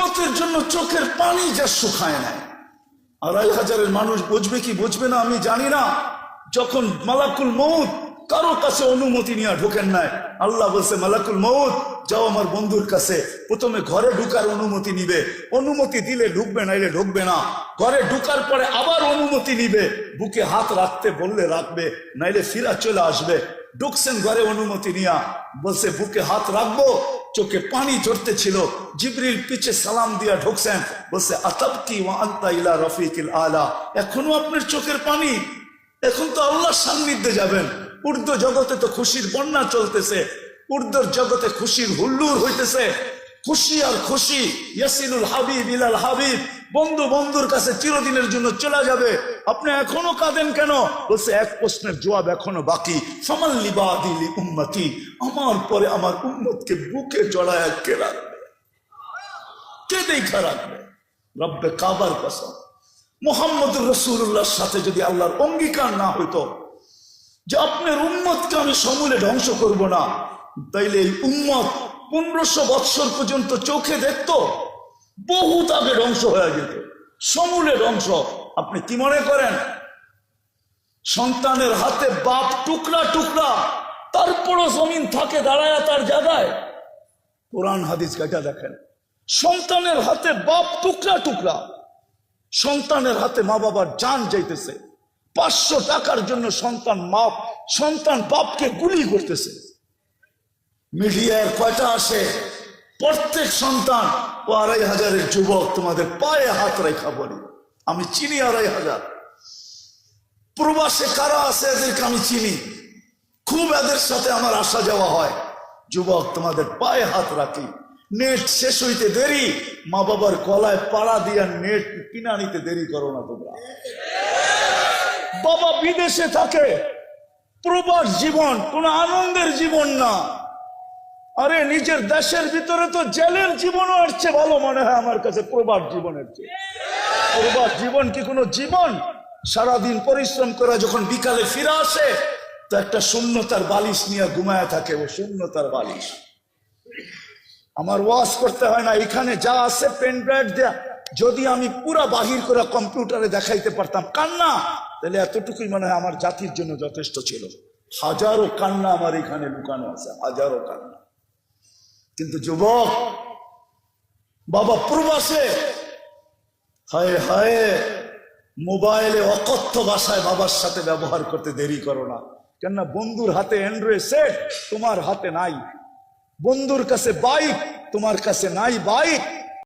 উম্মতের জন্য চোখের পানি যা শুকায় নাই। 2500 মানুষ বুঝবে কি বুঝবে না আমি জানি না। যখন মালাকুল মউত কারো কাছে অনুমতি নিয়ে ঢোকেন নাই, আল্লাহ বলছে মালাকুল মউত যাও আমার বন্ধুর কাছে, প্রথমে ঘরে ঢুকার অনুমতি নিবে, অনুমতি দিলে ঢুকবে, নাইলে ঢুকবে না। ঘরে ঢুকার পরে আবার অনুমতি নিবে, বুকে হাত রাখতে বললে রাখবে, নাইলে ফিরা চলে আসবে। ঢুকছেন ঘরে অনুমতি নিয়া, বলছে বুকে হাত রাখবো, চোখে পানি ঝরতে ছিল। জিবরিল পিছে সালাম দিয়া ঢুকছেন, বলছে আতাবকি ওয়া আনতা ইলা রফিকিল আলা, এখনো আপনার চোখের পানি? এখন তো আল্লাহর সান্নিধ্যে যাবেন। উর্দু জগতে তো খুশির বন্যা চলতেছে, উর্দুর জগতে খুশির হুল্লুর হইতেছে, খুশি আর খুশি। ইয়াসিলুল হাবিব ইলাল হাবিব, বন্ধু বন্ধুর কাছে চিরদিনের জন্য চলে যাবে। আপনি এখনো কাঁদেন কেন? বলছে এক প্রশ্নের জবাব এখনো বাকি। ফামাল্লি বাদি লি উম্মতি, আমার পরে আমার উম্মতকে বুকে জড়ায় কে রাখবে, কে দেখা রাখবে? রব্বে কাবার কসম, মুহাম্মদুর রাসূলুল্লাহর সাথে যদি আল্লাহর অঙ্গীকার না হইতো যে আপনার উম্মতকে আমি সমূলে ধ্বংস করব না, তাইলে এই উম্মত 1500 বৎসর পর্যন্ত চোখে দেখতো, বহুত আগে ধ্বংস হয়ে যেত, সমূলে ধ্বংস। আপনি কি মনে করেন সন্তানের হাতে বাপ টুকরা টুকরা, তারপরও জমিন থাকে দাঁড়ায় তার জায়গায়? কোরআন হাদিস কাটা দেখেন, সন্তানের হাতে বাপ টুকরা টুকরা, সন্তানের হাতে মা বাবার জান যাইতেছে। 500 টাকার জন্য সন্তান বাপকে গুলি করতেছে। মিডিয়ার কয়টা আসে, প্রত্যেক সন্তান ও 2500 যুবক তোমাদের পায়ে হাত রেখা বলি, আমি চিনি 2500। প্রবাসে কারা আছে এদেরকে আমি চিনি, খুব এদের সাথে আমার আসা যাওয়া হয়। যুবক তোমাদের পায়ে হাত রাখি, নেট শেষ হইতে দেরি, মা বাবার গলায় পাড়া দিয়া নেট কিনা নিতে দেরি করো না তোমরা। বাবা বিদেশে থাকে, প্রবাস জীবন কোন আনন্দের জীবন না। আরে নিজের দেশের ভিতরে তো জেলের জীবনও আসছে ভালো মনে হয় আমার কাছে প্রবাস জীবনের চেয়ে। প্রবাস জীবন কি কোনো জীবন? সারাদিন পরিশ্রম করে যখন বিকালে ফিরে আসে তো একটা শূন্যতার বালিশ নিয়ে ঘুমায় থাকে, ও শূন্যতার বালিশ। আমার ওয়াজ করতে হয় না, এখানে যা আছে পেন ড্রাইভ দেয়া, যদি আমি পুরা বাহির করে কম্পিউটারে দেখাইতে পারতাম কান্না, তাহলে এতটুকুই মনে হয় আমার জাতির জন্য যথেষ্ট ছিল। হাজারো কান্না আমার এখানে লুকানো আছে, হাজারো কান্না। কিন্তু যুবক বাবা প্রবাসে, হায় হায়, মোবাইলে অকথ্য ভাষায় বাবার সাথে ব্যবহার করতে দেরি করো না। কেননা বন্ধুর হাতে অ্যান্ড্রয়েড সেট, তোমার হাতে নাই। বন্ধুর কাছে বাইক, তোমার কাছে নাই বাইক।